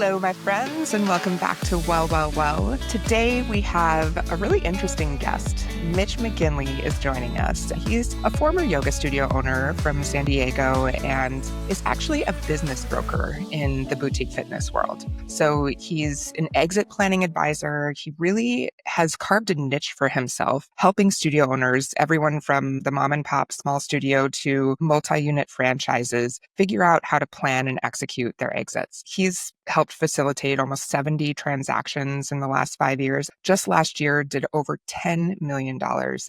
Hello, my friends, and welcome back to Well, Well, Well. Today we have a really interesting guest. Mitch McGinley is joining us. He's a former yoga studio owner from San Diego and is actually a business broker in the boutique fitness world. So he's an exit planning advisor. He really has carved a niche for himself, helping studio owners, everyone from the mom and pop small studio to multi-unit franchises, figure out how to plan and execute their exits. He's helped facilitate almost 70 transactions in the last 5 years. Just last year, did over $10 million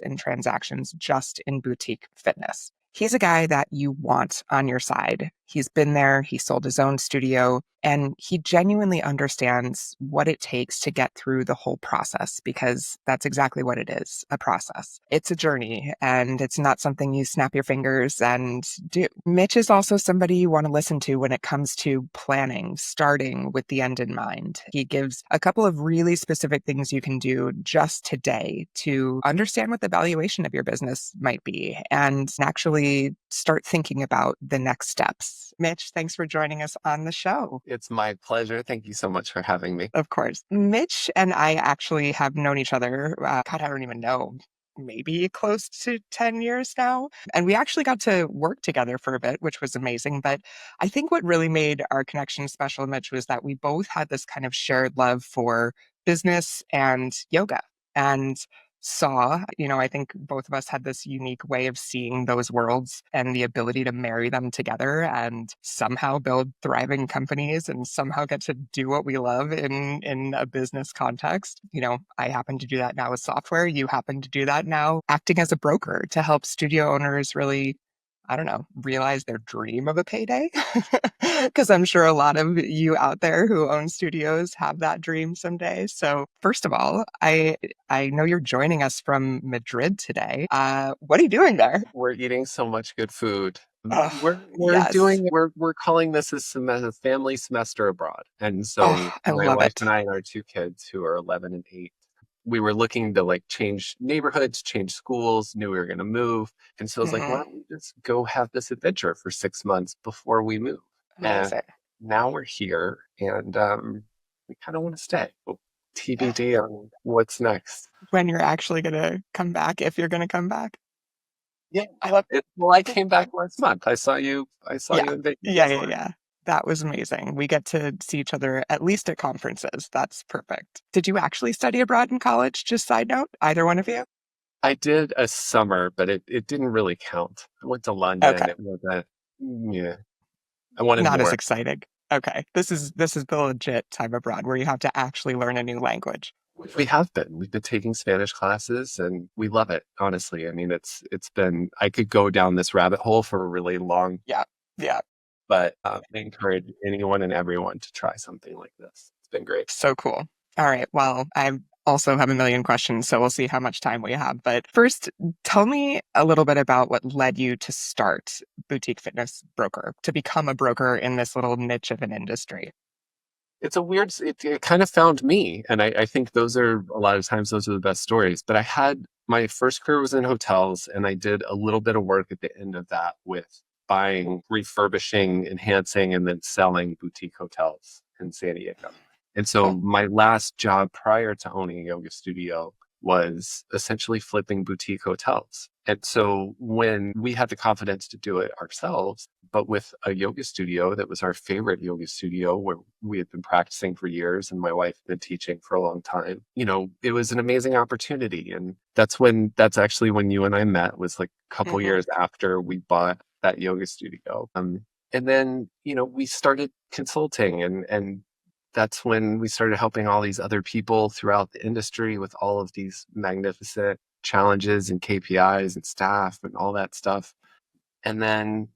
in transactions just in boutique fitness. He's a guy that you want on your side. He's been there, he sold his own studio, and he genuinely understands what it takes to get through the whole process, because that's exactly what it is, a process. It's a journey, and it's not something you snap your fingers and do. Mitch is also somebody you want to listen to when it comes to planning, starting with the end in mind. He gives a couple of really specific things you can do just today to understand what the valuation of your business might be and actually start thinking about the next steps. Mitch, thanks for joining us on the show. It's my pleasure. Thank you so much for having me. Of course. Mitch and I actually have known each other, God, I don't even know, maybe close to 10 years now. And we actually got to work together for a bit, which was amazing. But I think what really made our connection special, Mitch, was that we both had this kind of shared love for business and yoga. And I think both of us had this unique way of seeing those worlds and the ability to marry them together and somehow build thriving companies and somehow get to do what we love in a business context. I happen to do that now with software. You happen to do that now acting as a broker to help studio owners really, I don't know, realize their dream of a payday. Because I'm sure a lot of you out there who own studios have that dream someday. So first of all, I know you're joining us from Madrid today. What are you doing there? We're eating so much good food. Oh, We're yes. doing we're calling this a family semester abroad. And so Oh, I my love wife it. and I and our two kids who are 11 and 8, we were looking to change neighborhoods, change schools, knew we were going to move. And so I was like, why Hmm. don't we just go have this adventure for 6 months before we move? And Amazing. now we're here and we kind of want to stay. TBD on what's next. When you're actually going to come back, if you're going to come back. Yeah, I love well, I came back last month. I saw you Yeah. in Vegas Yeah, yeah, for it. yeah. That was amazing. We get to see each other at least at conferences. That's perfect. Did you actually study abroad in college? Just side note, either one of you? I did a summer, but it didn't really count. I went to Okay. London. It wasn't, yeah, I wanted Not as more. exciting. Okay. This is the legit time abroad where you have to actually learn a new language. We have been. We've been taking Spanish classes and we love it, honestly. I mean, it's been, I could go down this rabbit hole for a really long, Yeah. Yeah. but I encourage anyone and everyone to try something like this. It's been great. So cool. All right. Well, I also have a million questions, so we'll see how much time we have. But first, tell me a little bit about what led you to start Boutique Fitness Broker, to become a broker in this little niche of an industry. It's a weird, it kind of found me. And I think those are a lot of times, those are the best stories. But I had my first career was in hotels and I did a little bit of work at the end of that with buying, refurbishing, enhancing, and then selling boutique hotels in San Diego. And so Cool. my last job prior to owning a yoga studio was essentially flipping boutique hotels. And so when we had the confidence to do it ourselves, but with a yoga studio that was our favorite yoga studio where we had been practicing for years and my wife had been teaching for a long time, it was an amazing opportunity. And that's actually when you and I met, was like a couple Hmm. years after we bought that yoga studio. And then, we started consulting and that's when we started helping all these other people throughout the industry with all of these magnificent challenges and KPIs and staff and all that stuff. And then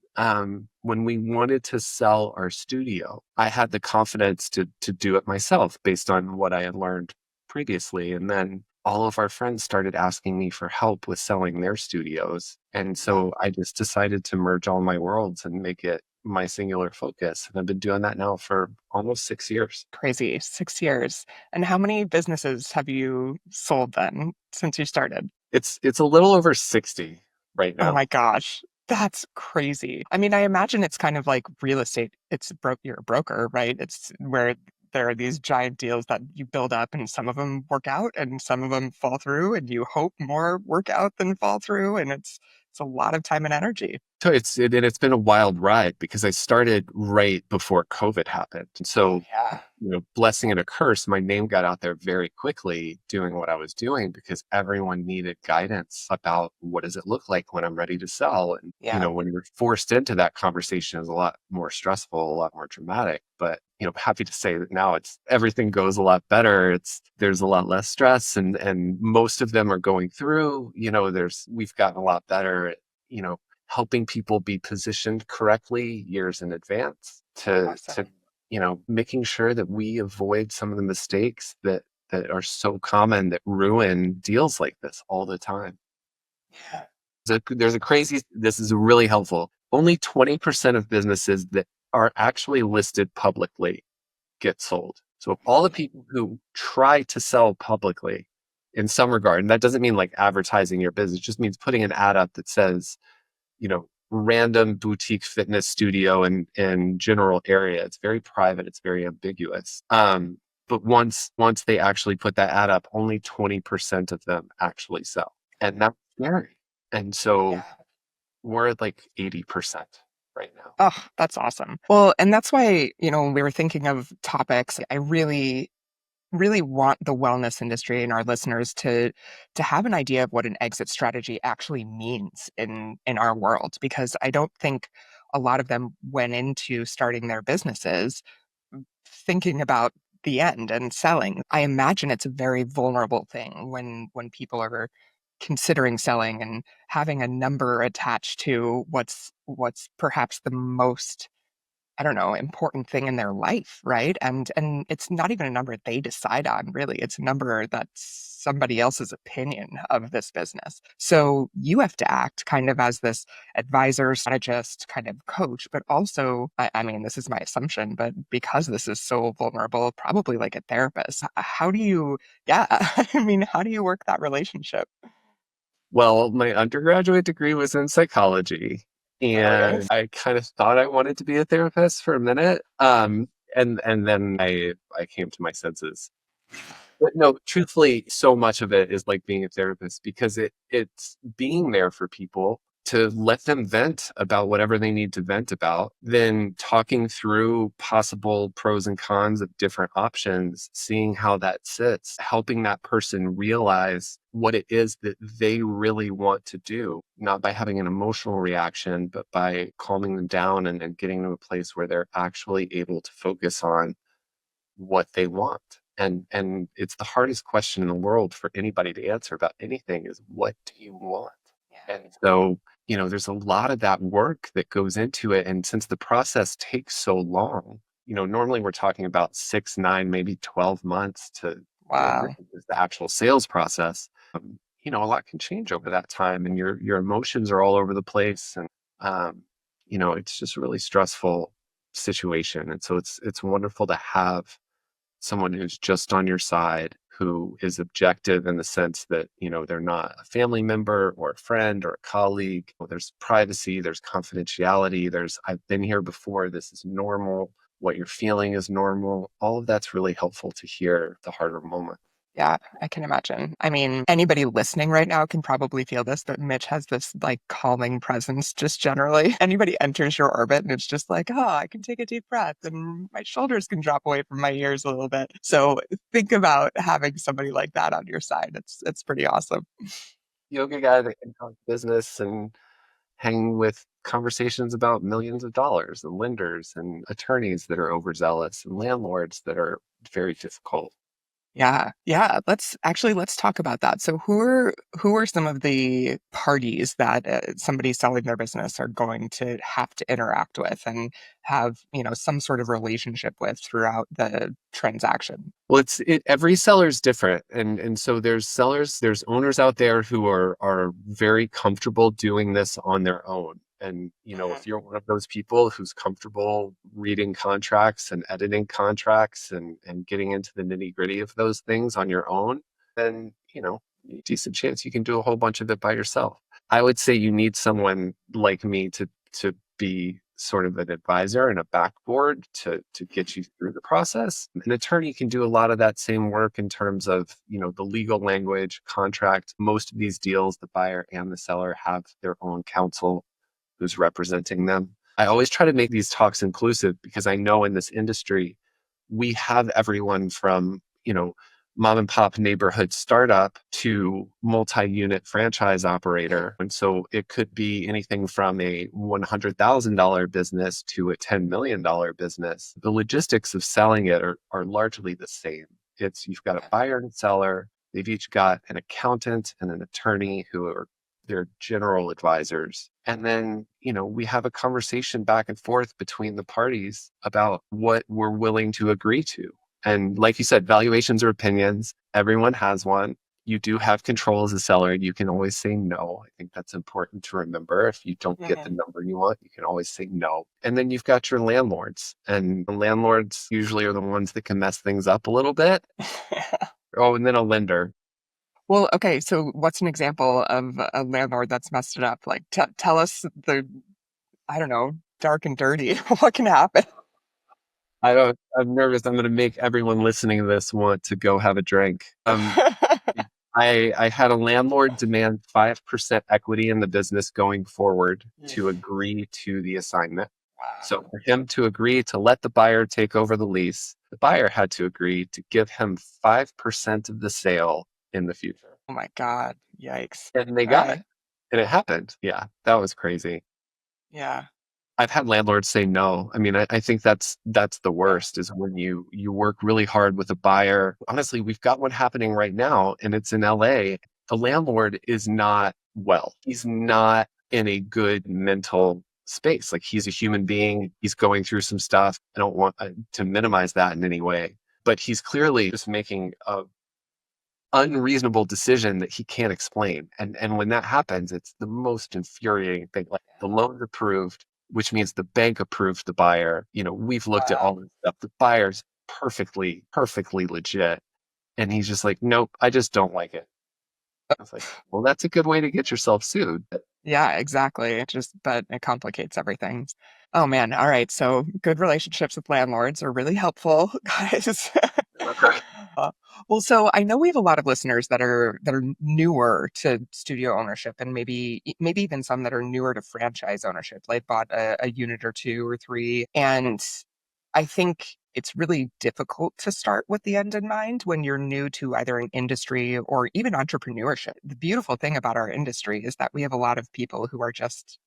when we wanted to sell our studio, I had the confidence to do it myself based on what I had learned previously. And then all of our friends started asking me for help with selling their studios. And so I just decided to merge all my worlds and make it my singular focus. And I've been doing that now for almost 6 years. Crazy. 6 years. And how many businesses have you sold then since you started? It's a little over 60 right Oh now. my gosh. That's crazy. I mean, I imagine it's kind of like real estate. You're a broker, right? It's where there are these giant deals that you build up, and some of them work out and some of them fall through, and you hope more work out than fall through. And it's a lot of time and energy. So it's been a wild ride because I started right before COVID happened. And Oh, so, yeah. blessing and a curse, my name got out there very quickly doing what I was doing because everyone needed guidance about what does it look like when I'm ready to sell. And, Yeah. when you're forced into that conversation is a lot more stressful, a lot more dramatic. But, happy to say that now it's everything goes a lot better. There's a lot less stress and most of them are going through, we've gotten a lot better at, you know, helping people be positioned correctly years in advance to Awesome. making sure that we avoid some of the mistakes that are so common that ruin deals like this all the time. Yeah. There's a crazy, this is really helpful. Only 20% of businesses that are actually listed publicly get sold. So of all the Really? people who try to sell publicly in some regard, and that doesn't mean like advertising your business, it just means putting an ad up that says, random boutique fitness studio in general area. It's very private. It's very ambiguous. But once they actually put that ad up, only 20% of them actually sell. And that's scary. And so Yeah. we're at like 80% right now. Oh, that's awesome. Well, and that's why, when we were thinking of topics, I really want the wellness industry and our listeners to have an idea of what an exit strategy actually means in our world, because I don't think a lot of them went into starting their businesses thinking about the end and selling. I imagine it's a very vulnerable thing when people are considering selling and having a number attached to what's perhaps the most, I don't know, important thing in their life, right? And it's not even a number they decide on, really. It's a number that's somebody else's opinion of this business. So you have to act kind of as this advisor, strategist, kind of coach, but also, I mean, this is my assumption, but because this is so vulnerable, probably like a therapist. How do you, yeah, I mean, how do you work that relationship? Well, my undergraduate degree was in psychology, Really? and I kind of thought I wanted to be a therapist for a minute. And then I came to my senses. But no, truthfully, so much of it is like being a therapist because it's being there for people to let them vent about whatever they need to vent about, then talking through possible pros and cons of different options, seeing how that sits, helping that person realize what it is that they really want to do, not by having an emotional reaction, but by calming them down and getting to a place where they're actually able to focus on what they want. And it's the hardest question in the world for anybody to answer about anything is what do you want? Yeah. And so, there's a lot of that work that goes into it. And since the process takes so long, normally we're talking about 6, 9, maybe 12 months to, Wow. really is the actual sales process. A lot can change over that time and your emotions are all over the place. And, it's just a really stressful situation. And so it's wonderful to have someone who's just on your side, who is objective in the sense that, they're not a family member or a friend or a colleague. Well, there's privacy, there's confidentiality, I've been here before, this is normal, what you're feeling is normal. All of that's really helpful to hear the harder moment. Yeah, I can imagine. I mean, anybody listening right now can probably feel this, but Mitch has this like calming presence just generally. Anybody enters your orbit and it's just like, oh, I can take a deep breath and my shoulders can drop away from my ears a little bit. So think about having somebody like that on your side. It's pretty awesome. Yoga guy that can talk business and hang with conversations about millions of dollars and lenders and attorneys that are overzealous and landlords that are very difficult. Yeah, yeah. Let's talk about that. So who are some of the parties that somebody selling their business are going to have to interact with and have, some sort of relationship with throughout the transaction? Well, every seller is different, and so there's sellers, there's owners out there who are very comfortable doing this on their own. And Mhm. if you're one of those people who's comfortable reading contracts and editing contracts and getting into the nitty gritty of those things on your own, then decent chance you can do a whole bunch of it by yourself. I would say you need someone like me to be sort of an advisor and a backboard to get you through the process. An attorney can do a lot of that same work in terms of, the legal language, contract. Most of these deals, the buyer and the seller have their own counsel who's representing them. I always try to make these talks inclusive because I know in this industry, we have everyone from, mom and pop neighborhood startup to multi-unit franchise operator. And so it could be anything from a $100,000 business to a $10 million business. The logistics of selling it are largely the same. You've got a buyer and seller. They've each got an accountant and an attorney who are their general advisors. And then, we have a conversation back and forth between the parties about what we're willing to agree to. And like you said, valuations are opinions. Everyone has one. You do have control as a seller. You can always say no. I think that's important to remember. If you don't get the number you want, you can always say no. And then you've got your landlords. And the landlords usually are the ones that can mess things up a little bit. Oh, and then a lender. Well, okay. So what's an example of a landlord that's messed it up? Like, tell us I don't know, dark and dirty. What can happen? I'm nervous. I'm going to make everyone listening to this want to go have a drink. I had a landlord demand 5% equity in the business going forward to agree to the assignment. So for him to agree to let the buyer take over the lease, the buyer had to agree to give him 5% of the sale in the future. Oh my God. Yikes. And they got it. And it happened. Yeah, that was crazy. Yeah. I've had landlords say no. I mean, I think that's the worst is when you work really hard with a buyer. Honestly, we've got one happening right now and it's in LA. The landlord is not well. He's not in a good mental space. Like he's a human being. He's going through some stuff. I don't want to minimize that in any way, but he's clearly just making a unreasonable decision that he can't explain. And when that happens, it's the most infuriating thing. Like the loan's approved, which means the bank approved the buyer. We've looked at all this stuff. The buyer's perfectly legit. And he's just like, nope, I just don't like it. I was like, well, that's a good way to get yourself sued. Yeah, exactly. But it complicates everything. Oh man. All right. So good relationships with landlords are really helpful, guys. Okay. Well, so I know we have a lot of listeners that are newer to studio ownership, and maybe even some that are newer to franchise ownership, like bought a unit or two or three. And I think it's really difficult to start with the end in mind when you're new to either an industry or even entrepreneurship. The beautiful thing about our industry is that we have a lot of people who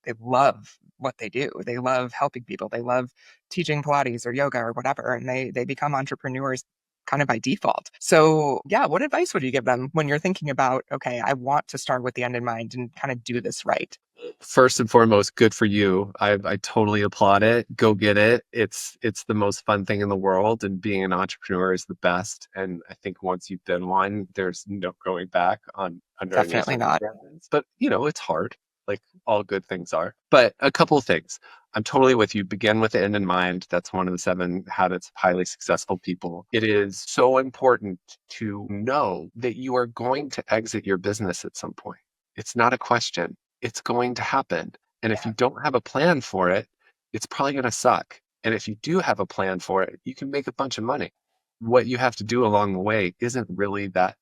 they love what they do. They love helping people. They love teaching Pilates or yoga or whatever, and they become entrepreneurs kind of by default. So, yeah, what advice would you give them when you're thinking about, okay, I want to start with the end in mind and kind of do this right? First and foremost, good for you. I totally applaud it. Go get it. It's the most fun thing in the world, and being an entrepreneur is the best. And I think once you've been one, there's no going back under any Definitely not. circumstances. But it's hard, like all good things are. But a couple of things. I'm totally with you. Begin with the end in mind. That's one of the 7 habits of highly successful people. It is so important to know that you are going to exit your business at some point. It's not a question. It's going to happen. And if you don't have a plan for it, it's probably going to suck. And if you do have a plan for it, you can make a bunch of money. What you have to do along the way isn't really that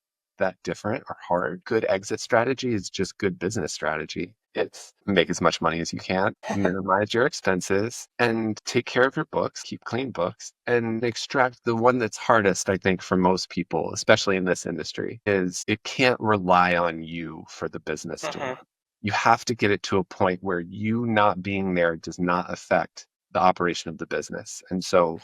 different or hard. Good exit strategy is just good business strategy. It's make as much money as you can, minimize your expenses, and take care of your books, keep clean books, and extract the one that's hardest, I think, for most people, especially in this industry, is it can't rely on you for the business to work. You have to get it to a point where you not being there does not affect the operation of the business. And so,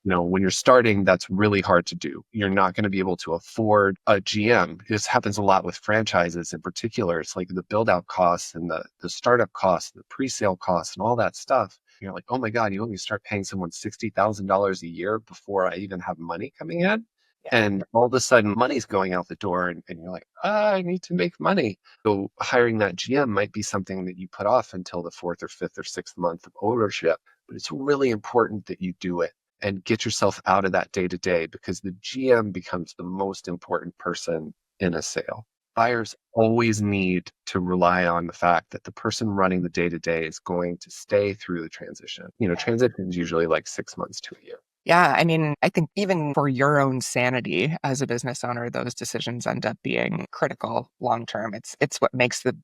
when you're starting, that's really hard to do. You're not going to be able to afford a GM. This happens a lot with franchises in particular. It's like the build out costs and the startup costs, the pre-sale costs and all that stuff. You're like, oh my God, you want me to start paying someone $60,000 a year before I even have money coming in? And all of a sudden money's going out the door and you're like, I need to make money. So hiring that GM might be something that you put off until the 4th or 5th or 6th month of ownership. But it's really important that you do it and get yourself out of that day to day, because the GM becomes the most important person in a sale. buyers always need to rely on the fact that the person running the day to day is going to stay through the transition. Transition is usually like 6 months to a year. Yeah, I mean, I think even for your own sanity as a business owner, those decisions end up being critical long term. It's what makes the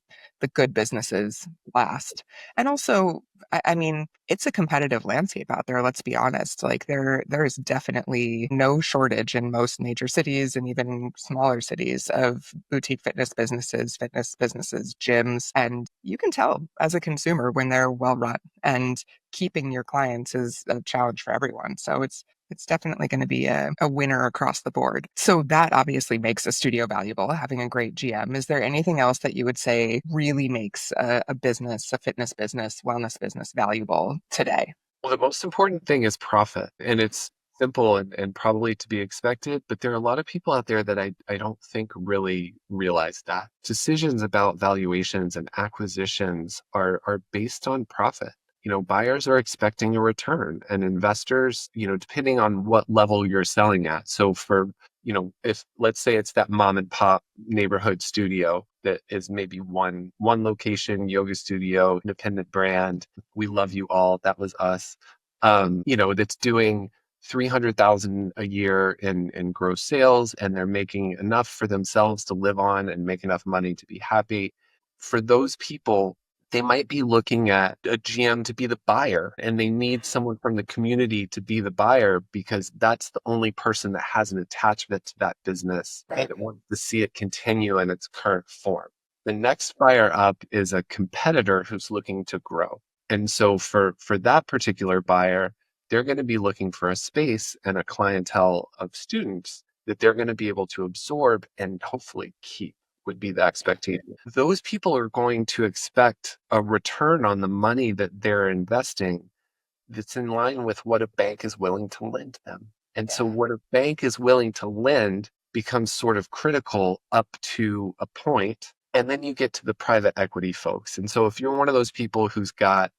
good businesses last. And also, I mean, it's a competitive landscape out there, let's be honest. Like there is definitely no shortage in most major cities and even smaller cities of boutique fitness businesses, gyms, and you can tell as a consumer when they're well run. And keeping your clients is a challenge for everyone. So it's definitely going to be a winner across the board. So that obviously makes a studio valuable, having a great GM. Is there anything else that you would say really makes a business, a fitness business, wellness business valuable today? Well, the most important thing is profit, and it's simple and probably to be expected, but there are a lot of people out there that I don't think really realize that. Decisions about valuations and acquisitions are based on profit. Buyers are expecting a return, and investors, depending on what level you're selling at. So if let's say it's that mom and pop neighborhood studio that is maybe one location yoga studio, independent brand, we love you all. That was us. That's doing 300,000 a year in gross sales, and they're making enough for themselves to live on and make enough money to be happy. For those people, they might be looking at a GM to be the buyer, and they need someone from the community to be the buyer because that's the only person that has an attachment to that business Right. that wants to see it continue in its current form. The next buyer up is a competitor who's looking to grow. And so for that particular buyer, they're going to be looking for a space and a clientele of students that they're going to be able to absorb and hopefully keep, would be the expectation. Those people are going to expect a return on the money that they're investing that's in line with what a bank is willing to lend them. And so what a bank is willing to lend becomes sort of critical up to a point. And then you get to the private equity folks. And so if you're one of those people who's got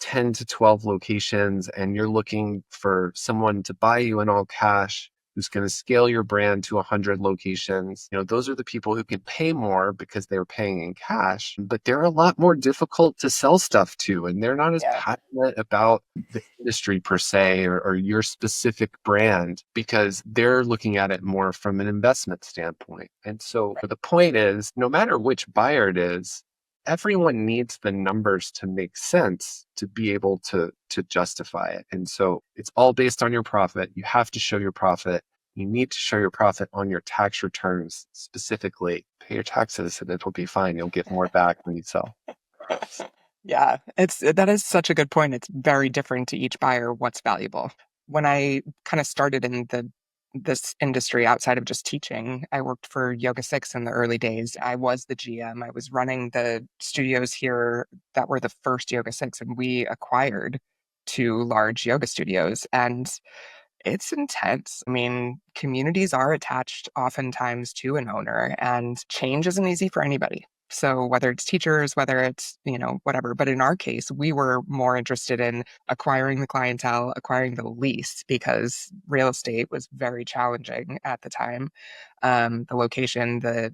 10 to 12 locations and you're looking for someone to buy you in all cash who's going to scale your brand to 100 locations, those are the people who can pay more because they're paying in cash, but they're a lot more difficult to sell stuff to, and they're not as Yeah. passionate about the industry per se, or your specific brand, because they're looking at it more from an investment standpoint. And so the point is, no matter which buyer it is, everyone needs the numbers to make sense to be able to justify it. And so it's all based on your profit. You have to show your profit. You need to show your profit on your tax returns specifically. Pay your taxes and it'll be fine. You'll get more back when you sell. Yeah, that is such a good point. It's very different to each buyer what's valuable. When I kind of started in this industry outside of just teaching, I worked for Yoga 6 in the early days. I was the GM. I was running the studios here that were the first Yoga 6, and we acquired two large yoga studios. And it's intense. I mean, communities are attached oftentimes to an owner, and change isn't easy for anybody. So whether it's teachers, whether it's, whatever. But in our case, we were more interested in acquiring the clientele, acquiring the lease because real estate was very challenging at the time. The location, the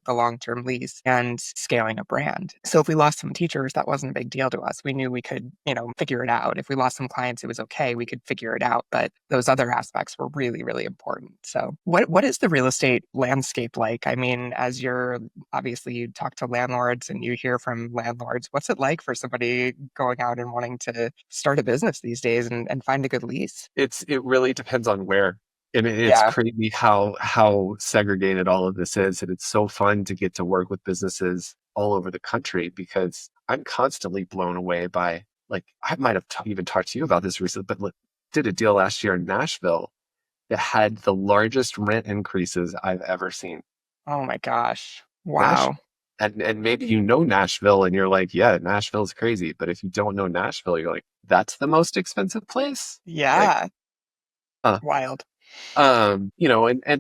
long-term lease, and scaling a brand. So if we lost some teachers, that wasn't a big deal to us. We knew we could, figure it out. If we lost some clients, it was okay. We could figure it out. But those other aspects were really, really important. So what is the real estate landscape like? I mean, as you're obviously you talk to landlords and you hear from landlords, what's it like for somebody going out and wanting to start a business these days and find a good lease? It really depends on where. And it's Yeah. crazy how segregated all of this is. And it's so fun to get to work with businesses all over the country because I'm constantly blown away by, like, I might have even talked to you about this recently, but did a deal last year in Nashville that had the largest rent increases I've ever seen. Oh my gosh. Nashville. Wow. And maybe Nashville and you're like, yeah, Nashville's crazy. But if you don't know Nashville, you're like, that's the most expensive place? Like, Yeah. huh. Wild. And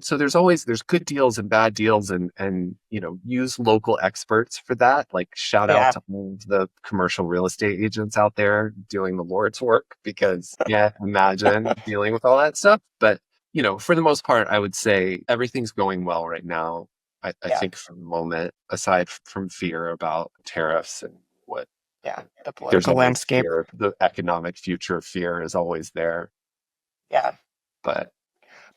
so there's good deals and bad deals, and use local experts for that. Like, shout out Yeah. to all of the commercial real estate agents out there doing the Lord's work, because yeah, imagine dealing with all that stuff. But for the most part, I would say everything's going well right now. I Yeah. think for the moment, aside from fear about tariffs and what, Yeah. The there's political always landscape. fear. The economic future fear is always there. Yeah. But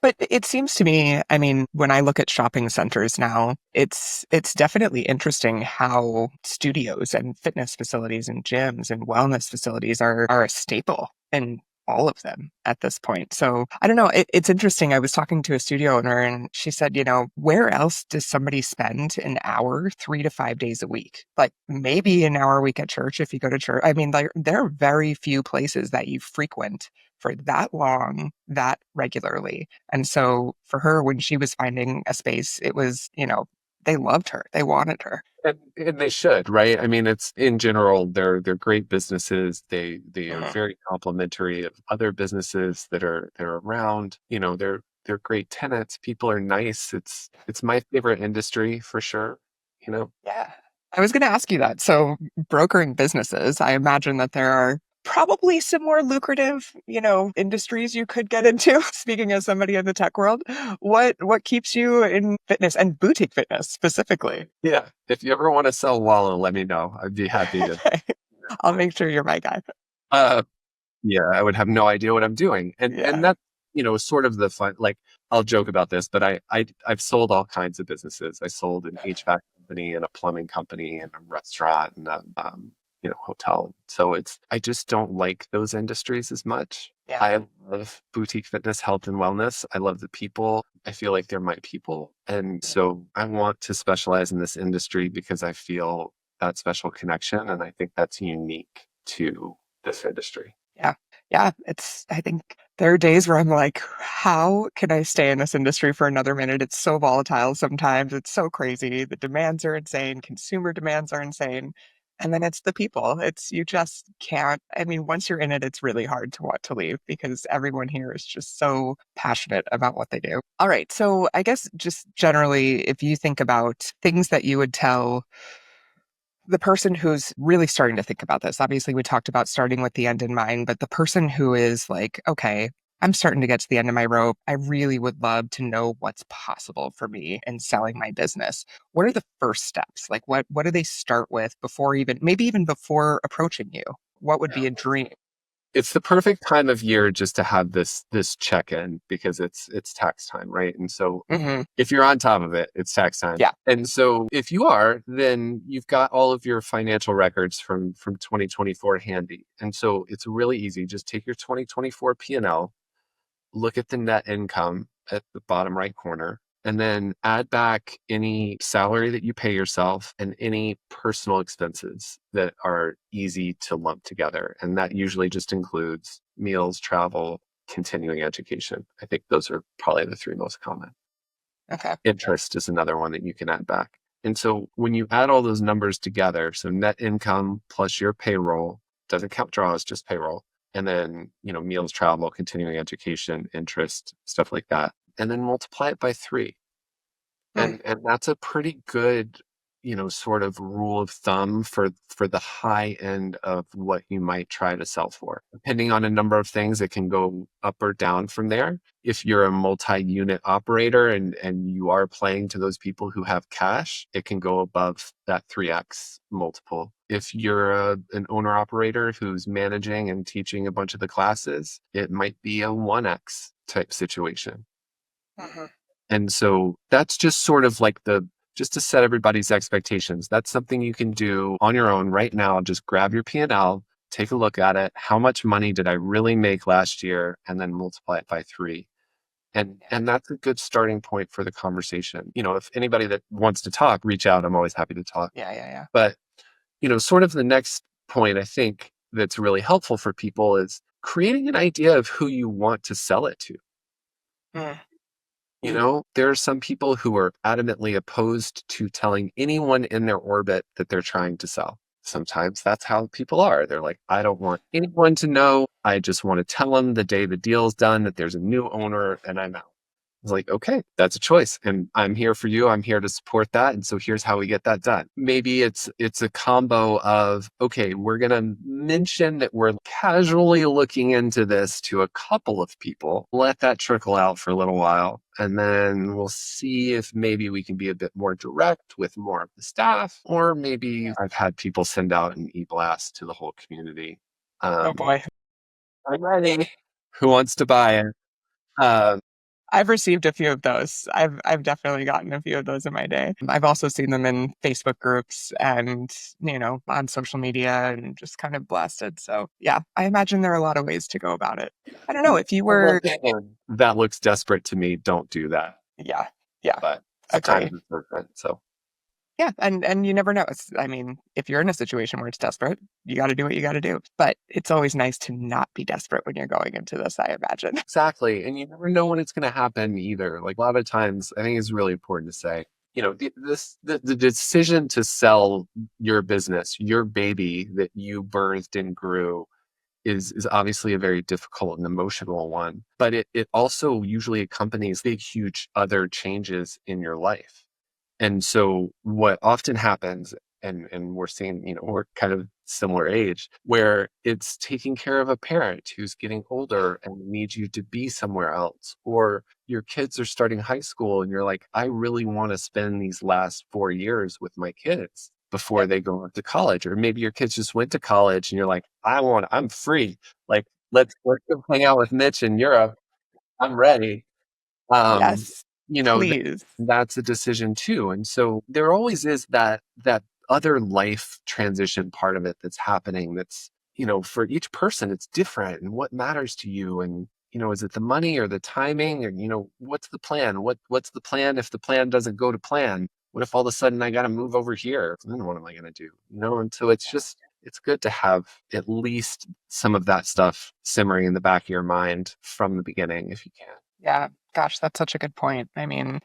But it seems to me, I mean, when I look at shopping centers now, it's definitely interesting how studios and fitness facilities and gyms and wellness facilities are a staple in all of them at this point. So I don't know. It's interesting. I was talking to a studio owner and she said, where else does somebody spend an hour 3 to 5 days a week? Like maybe an hour a week at church if you go to church. I mean, there are very few places that you frequent for that long, that regularly. And so for her, when she was finding a space, it was, they loved her. They wanted her. and they should, right? I mean, it's in general, they're great businesses. They are Mhm. very complimentary of other businesses that are around. They're great tenants. People are nice. It's my favorite industry for sure. You know, Yeah. I was going to ask you that. So brokering businesses, I imagine that there are probably some more lucrative, industries you could get into. Speaking as somebody in the tech world, what keeps you in fitness and boutique fitness specifically? yeah. If you ever want to sell Wallow, let me know. I'd be happy to. I'll make sure you're my guy. Uh, Yeah, I would have no idea what I'm doing. And Yeah. that, sort of the fun, like I'll joke about this, but I've sold all kinds of businesses. I sold an HVAC company and a plumbing company and a restaurant and a hotel. So I just don't like those industries as much. Yeah. I love boutique fitness, health and wellness. I love the people. I feel like they're my people. And so I want to specialize in this industry because I feel that special connection. And I think that's unique to this industry. Yeah. Yeah. I think there are days where I'm like, how can I stay in this industry for another minute? It's so volatile sometimes. It's so crazy. The demands are insane. Consumer demands are insane. And then it's the people. You just can't. I mean, once you're in it, it's really hard to want to leave because everyone here is just so passionate about what they do. All right. So I guess just generally, if you think about things that you would tell the person who's really starting to think about this, obviously, we talked about starting with the end in mind, but the person who is like, okay, I'm starting to get to the end of my rope. I really would love to know what's possible for me in selling my business. What are the first steps? Like, what do they start with before maybe even before approaching you? What would be a dream? It's the perfect time of year just to have this check-in because it's tax time, right? And so Hmm. if you're on top of it, it's tax time. Yeah. And so if you are, then you've got all of your financial records from 2024 handy. And so it's really easy. Just take your 2024 P&L, look at the net income at the bottom right corner, and then add back any salary that you pay yourself and any personal expenses that are easy to lump together. And that usually just includes meals, travel, continuing education. I think those are probably the three most common. Okay. Interest is another one that you can add back. And so when you add all those numbers together, so net income plus your payroll, doesn't count draws, just payroll, and then, meals, travel, continuing education, interest, stuff like that, and then multiply it by 3. Hmm. And that's a pretty good, sort of rule of thumb for the high end of what you might try to sell for. Depending on a number of things, it can go up or down from there. If you're a multi-unit operator and you are playing to those people who have cash, it can go above that 3x multiple. If you're an owner operator who's managing and teaching a bunch of the classes, it might be a 1x type situation. Mhm. And so that's just sort of like just to set everybody's expectations. That's something you can do on your own right now. Just grab your P&L, take a look at it. How much money did I really make last year? And then multiply it by 3. And that's a good starting point for the conversation. If anybody that wants to talk, reach out. I'm always happy to talk. Yeah. Yeah. Yeah. But, sort of the next point I think that's really helpful for people is creating an idea of who you want to sell it to. Mm. There are some people who are adamantly opposed to telling anyone in their orbit that they're trying to sell. Sometimes that's how people are. They're like, I don't want anyone to know. I just want to tell them the day the deal's done that there's a new owner and I'm out. was like, okay, that's a choice. And I'm here for you. I'm here to support that. And so here's how we get that done. Maybe it's a combo of, okay, we're gonna mention that we're casually looking into this to a couple of people, let that trickle out for a little while. And then we'll see if maybe we can be a bit more direct with more of the staff, or maybe I've had people send out an e-blast to the whole community. Oh Um, boy. I'm ready. Who wants to buy it? Um, I've received a few of those. I've definitely gotten a few of those in my day. I've also seen them in Facebook groups and, on social media and just kind of blasted. So yeah, I imagine there are a lot of ways to go about it. I don't know if you were, that looks desperate to me. Don't do that. yeah, yeah, But the time agree. is different. So Yeah, and you never know. I mean, if you're in a situation where it's desperate, you got to do what you got to do. But it's always nice to not be desperate when you're going into this, I imagine. exactly. And you never know when it's going to happen either. Like a lot of times, I think it's really important to say, the decision to sell your business, your baby that you birthed and grew is obviously a very difficult and emotional one, but it also usually accompanies big, huge other changes in your life. And so what often happens, and we're seeing, we're kind of similar age, where it's taking care of a parent who's getting older and needs you to be somewhere else, or your kids are starting high school and you're like, I really want to spend these last 4 years with my kids before Yep. they go off to college. Or maybe your kids just went to college and you're like, I'm free. Like, let's go hang out with Mitch in Europe. I'm ready. um, Yes, you know, th- please. that's a decision too. And so there always is that other life transition part of it that's happening that's, for each person it's different and what matters to you. And, is it the money or the timing or, what's the plan? What's the plan if the plan doesn't go to plan? What if all of a sudden I got to move over here? Then what am I going to do? And so it's good to have at least some of that stuff simmering in the back of your mind from the beginning if you can. Yeah, gosh, that's such a good point. I mean,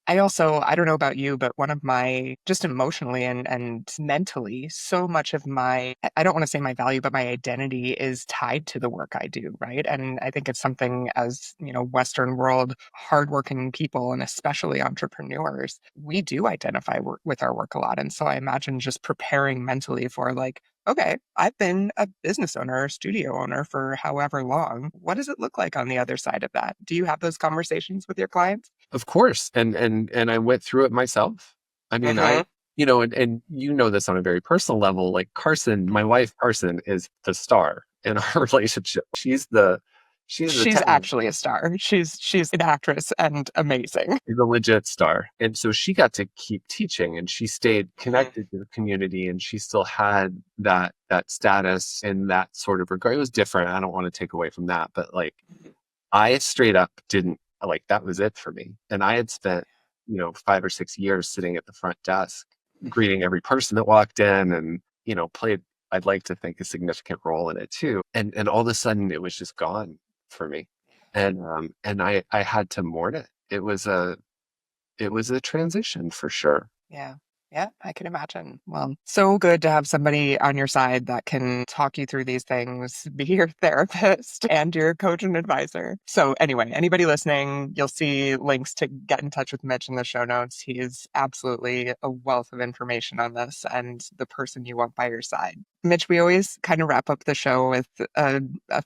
I don't know about you, but one of my, just emotionally and mentally, so much of I don't want to say my value, but my identity is tied to the work I do, right? And I think it's something as, Western world, hardworking people, and especially entrepreneurs, we do identify with our work a lot. And so I imagine just preparing mentally for like, okay, I've been a business owner or studio owner for however long. What does it look like on the other side of that? Do you have those conversations with your clients? Of course. And I went through it myself. I mean, Hmm. and this on a very personal level, like Carson, my wife Carson is the star in our relationship. She's the She's talent. actually a star. She's an actress and amazing. She's a legit star. And so she got to keep teaching and she stayed Mhm. connected to the community and she still had that status in that sort of regard. It was different. I don't want to take away from that, but like I straight up didn't like that was it for me. And I had spent, 5 or 6 years sitting at the front desk, greeting every person that walked in and, played, I'd like to think, a significant role in it too. And all of a sudden it was just gone for me. And I had to mourn it. It was a transition for sure. Yeah. Yeah, I can imagine. Well, so good to have somebody on your side that can talk you through these things, be your therapist and your coach and advisor. So, anyway, anybody listening, you'll see links to get in touch with Mitch in the show notes. He is absolutely a wealth of information on this and the person you want by your side. Mitch, we always kind of wrap up the show with a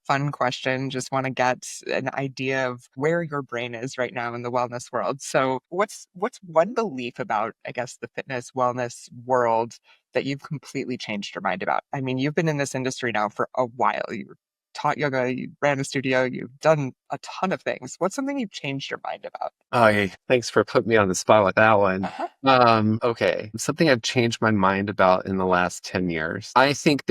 fun question. Just want to get an idea of where your brain is right now in the wellness world. So, what's one belief about, I guess, the fitness wellness world that you've completely changed your mind about? I mean, you've been in this industry now for a while. You taught yoga, you ran a studio, you've done a ton of things. What's something you've changed your mind about? Oh, hey, thanks for putting me on the spot with that one. Uh-huh. Okay. Something I've changed my mind about in the last 10 years. I think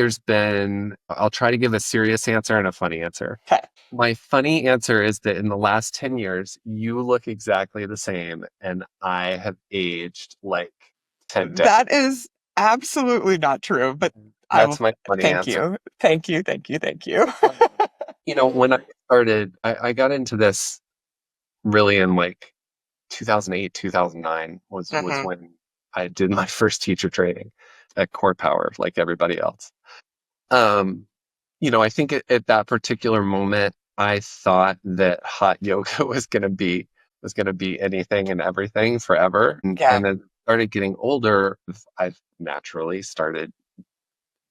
I'll try to give a serious answer and a funny answer. Okay. My funny answer is that in the last 10 years, you look exactly the same, and I have aged like 10 That decades. is absolutely not true, but I will That's my funny thank answer. you. Thank you. Thank you. Thank you. When I started, I got into this really in like 2008, 2009 was Hmm. when I did my first teacher training at Core Power, like everybody else. Um, I think at that particular moment, I thought that hot yoga was gonna be anything and everything forever. Yeah. And then started getting older, I've naturally started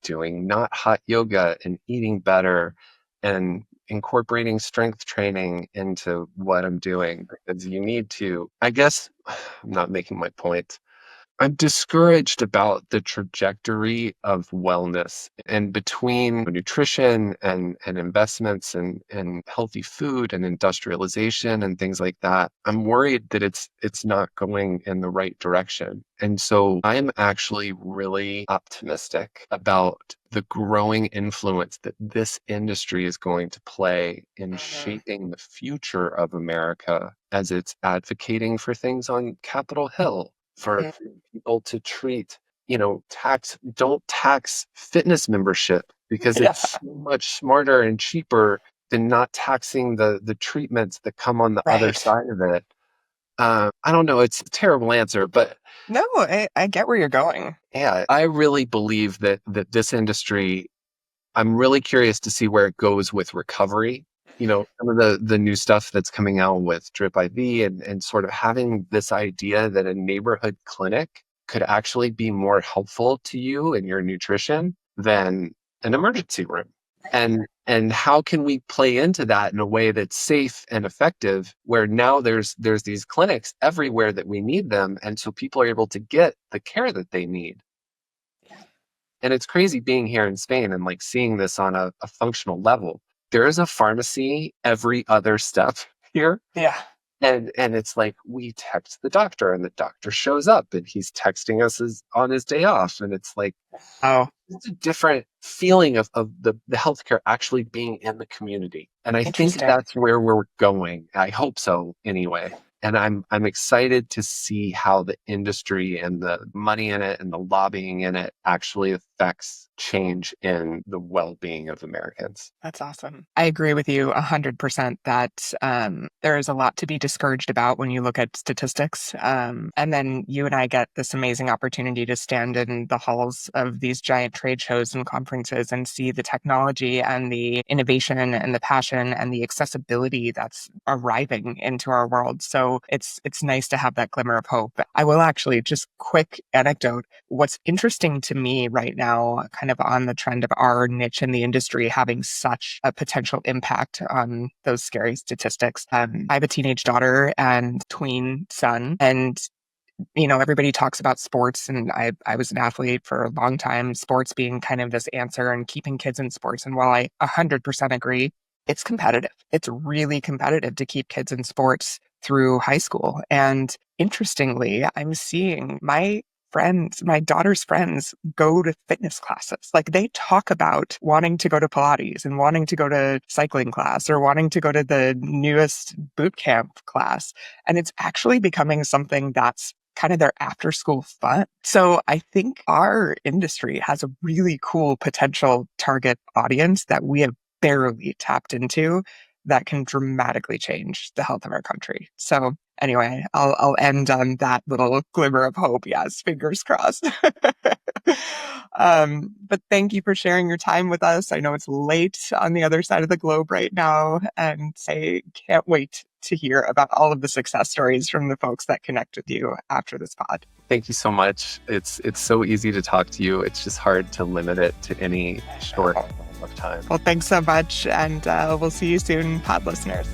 doing not hot yoga and eating better and incorporating strength training into what I'm doing because you need to. I guess I'm not making my point. I'm discouraged about the trajectory of wellness and between nutrition and investments and healthy food and industrialization and things like that. I'm worried that it's not going in the right direction. And so I'm actually really optimistic about the growing influence that this industry is going to play in Mhm. shaping the future of America as it's advocating for things on Capitol Hill for Mhm. people to treat, don't tax fitness membership because Yeah. it's so much smarter and cheaper than not taxing the treatments that come on the other Right. side of it. I don't know, it's a terrible answer, but No, I get where you're going. yeah, I really believe that this industry, I'm really curious to see where it goes with recovery. Some of the new stuff that's coming out with Drip IV and sort of having this idea that a neighborhood clinic could actually be more helpful to you and your nutrition than an emergency room. And how can we play into that in a way that's safe and effective where now there's these clinics everywhere that we need them and so people are able to get the care that they need. And it's crazy being here in Spain and like seeing this on a functional level. There is a pharmacy every other step here. Yeah. And it's like we text the doctor and the doctor shows up and he's texting us on his day off. And it's like Oh, it's a different feeling of the healthcare actually being in the community. And I think interesting. that's where we're going. I hope so anyway. And I'm excited to see how the industry and the money in it and the lobbying in it actually affects change in the well-being of Americans. That's awesome. I agree with you 100% that there is a lot to be discouraged about when you look at statistics. And then you and I get this amazing opportunity to stand in the halls of these giant trade shows and conferences and see the technology and the innovation and the passion and the accessibility that's arriving into our world. So it's nice to have that glimmer of hope. I will actually just quick anecdote. What's interesting to me right now, kind of on the trend of our niche in the industry having such a potential impact on those scary statistics. I have a teenage daughter and tween son, and everybody talks about sports, and I was an athlete for a long time, sports being kind of this answer and keeping kids in sports. And while I 100% agree, it's competitive. It's really competitive to keep kids in sports through high school. And interestingly, I'm seeing my daughter's friends go to fitness classes. Like they talk about wanting to go to Pilates and wanting to go to cycling class or wanting to go to the newest boot camp class. And it's actually becoming something that's kind of their after school fun. So I think our industry has a really cool potential target audience that we have barely tapped into that can dramatically change the health of our country. So anyway, I'll end on that little glimmer of hope. Yes, fingers crossed. But thank you for sharing your time with us. I know it's late on the other side of the globe right now, and I can't wait to hear about all of the success stories from the folks that connect with you after this pod. Thank you so much. It's so easy to talk to you. It's just hard to limit it to any short amount of time. Well, thanks so much, and we'll see you soon, pod listeners.